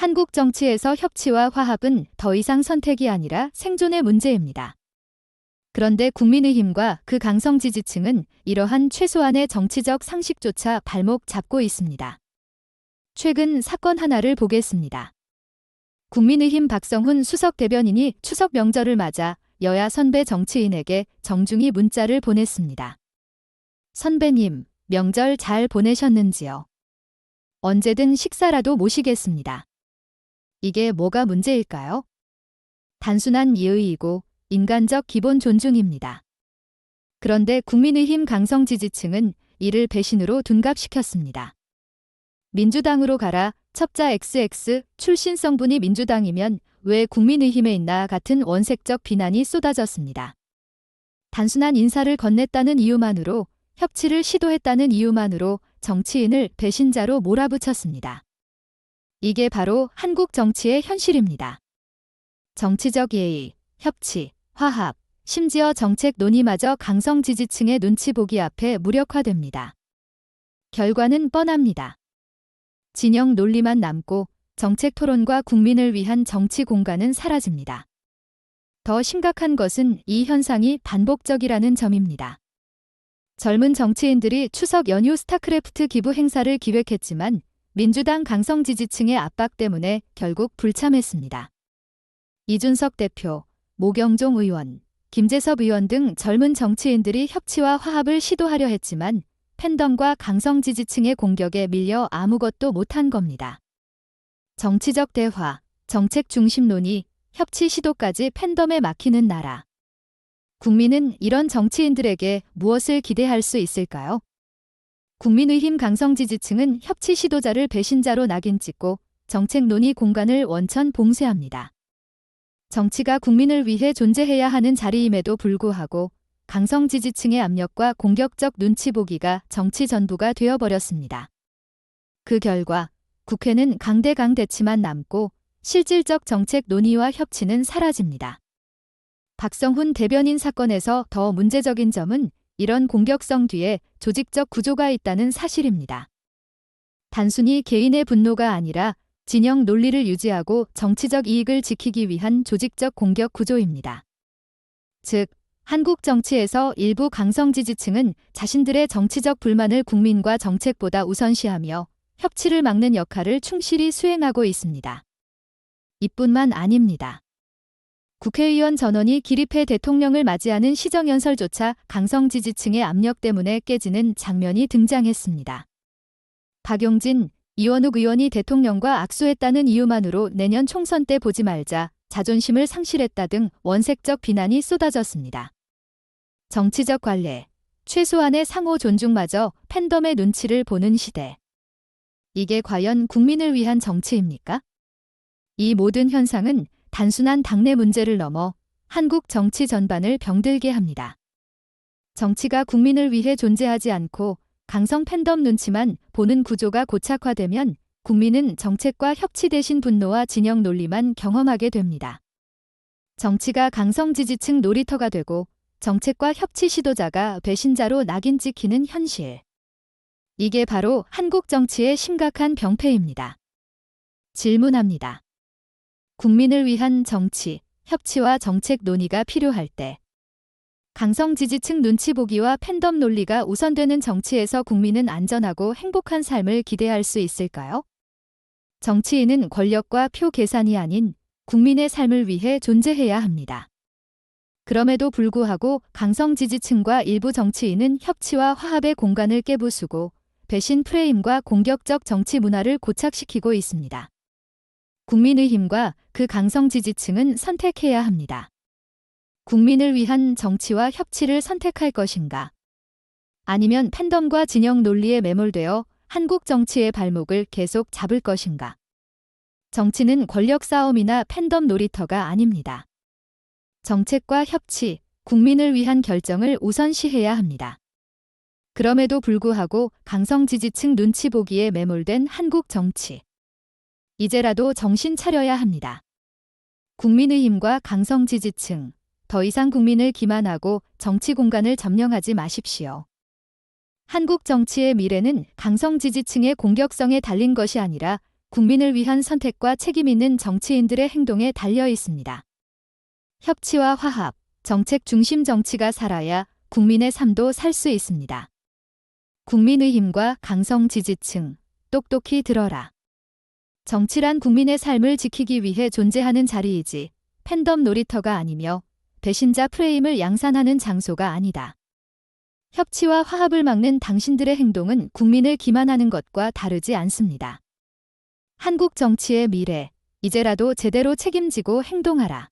한국 정치에서 협치와 화합은 더 이상 선택이 아니라 생존의 문제입니다. 그런데 국민의힘과 그 강성 지지층은 이러한 최소한의 정치적 상식조차 발목 잡고 있습니다. 최근 사건 하나를 보겠습니다. 국민의힘 박성훈 수석 대변인이 추석 명절을 맞아 여야 선배 정치인에게 정중히 문자를 보냈습니다. 선배님, 명절 잘 보내셨는지요? 언제든 식사라도 모시겠습니다. 이게 뭐가 문제일까요? 단순한 예의이고 인간적 기본 존중입니다. 그런데 국민의힘 강성 지지층은 이를 배신으로 둔갑시켰습니다. 민주당으로 가라, 첩자 XX, 출신 성분이 민주당이면 왜 국민의힘에 있나 같은 원색적 비난이 쏟아졌습니다. 단순한 인사를 건넸다는 이유만으로, 협치를 시도했다는 이유만으로 정치인을 배신자로 몰아붙였습니다. 이게 바로 한국 정치의 현실입니다. 정치적 예의, 협치, 화합, 심지어 정책 논의마저 강성 지지층의 눈치 보기 앞에 무력화됩니다. 결과는 뻔합니다. 진영 논리만 남고 정책 토론과 국민을 위한 정치 공간은 사라집니다. 더 심각한 것은 이 현상이 반복적이라는 점입니다. 젊은 정치인들이 추석 연휴 스타크래프트 기부 행사를 기획했지만 민주당 강성 지지층의 압박 때문에 결국 불참했습니다. 이준석 대표, 모경종 의원, 김재섭 의원 등 젊은 정치인들이 협치와 화합을 시도하려 했지만 팬덤과 강성 지지층의 공격에 밀려 아무것도 못한 겁니다. 정치적 대화, 정책 중심 논의, 협치 시도까지 팬덤에 막히는 나라. 국민은 이런 정치인들에게 무엇을 기대할 수 있을까요? 국민의힘 강성 지지층은 협치 시도자를 배신자로 낙인 찍고 정책 논의 공간을 원천 봉쇄합니다. 정치가 국민을 위해 존재해야 하는 자리임에도 불구하고 강성 지지층의 압력과 공격적 눈치 보기가 정치 전부가 되어버렸습니다. 그 결과 국회는 강대강 대치만 남고 실질적 정책 논의와 협치는 사라집니다. 박성훈 대변인 사건에서 더 문제적인 점은 이런 공격성 뒤에 조직적 구조가 있다는 사실입니다. 단순히 개인의 분노가 아니라 진영 논리를 유지하고 정치적 이익을 지키기 위한 조직적 공격 구조입니다. 즉, 한국 정치에서 일부 강성 지지층은 자신들의 정치적 불만을 국민과 정책보다 우선시하며 협치를 막는 역할을 충실히 수행하고 있습니다. 이뿐만 아닙니다. 국회의원 전원이 기립해 대통령을 맞이하는 시정연설조차 강성 지지층의 압력 때문에 깨지는 장면이 등장했습니다. 박용진, 이원욱 의원이 대통령과 악수했다는 이유만으로 내년 총선 때 보지 말자, 자존심을 상실했다 등 원색적 비난이 쏟아졌습니다. 정치적 관례, 최소한의 상호 존중마저 팬덤의 눈치를 보는 시대. 이게 과연 국민을 위한 정치입니까? 이 모든 현상은 단순한 당내 문제를 넘어 한국 정치 전반을 병들게 합니다. 정치가 국민을 위해 존재하지 않고 강성 팬덤 눈치만 보는 구조가 고착화되면 국민은 정책과 협치 대신 분노와 진영 논리만 경험하게 됩니다. 정치가 강성 지지층 놀이터가 되고 정책과 협치 시도자가 배신자로 낙인 찍히는 현실. 이게 바로 한국 정치의 심각한 병폐입니다. 질문합니다. 국민을 위한 정치, 협치와 정책 논의가 필요할 때 강성 지지층 눈치 보기와 팬덤 논리가 우선되는 정치에서 국민은 안전하고 행복한 삶을 기대할 수 있을까요? 정치인은 권력과 표 계산이 아닌 국민의 삶을 위해 존재해야 합니다. 그럼에도 불구하고 강성 지지층과 일부 정치인은 협치와 화합의 공간을 깨부수고 배신 프레임과 공격적 정치 문화를 고착시키고 있습니다. 국민의힘과 그 강성 지지층은 선택해야 합니다. 국민을 위한 정치와 협치를 선택할 것인가? 아니면 팬덤과 진영 논리에 매몰되어 한국 정치의 발목을 계속 잡을 것인가? 정치는 권력 싸움이나 팬덤 놀이터가 아닙니다. 정책과 협치, 국민을 위한 결정을 우선시해야 합니다. 그럼에도 불구하고 강성 지지층 눈치 보기에 매몰된 한국 정치. 이제라도 정신 차려야 합니다. 국민의힘과 강성 지지층, 더 이상 국민을 기만하고 정치 공간을 점령하지 마십시오. 한국 정치의 미래는 강성 지지층의 공격성에 달린 것이 아니라 국민을 위한 선택과 책임 있는 정치인들의 행동에 달려 있습니다. 협치와 화합, 정책 중심 정치가 살아야 국민의 삶도 살 수 있습니다. 국민의힘과 강성 지지층, 똑똑히 들어라. 정치란 국민의 삶을 지키기 위해 존재하는 자리이지 팬덤 놀이터가 아니며 배신자 프레임을 양산하는 장소가 아니다. 협치와 화합을 막는 당신들의 행동은 국민을 기만하는 것과 다르지 않습니다. 한국 정치의 미래, 이제라도 제대로 책임지고 행동하라.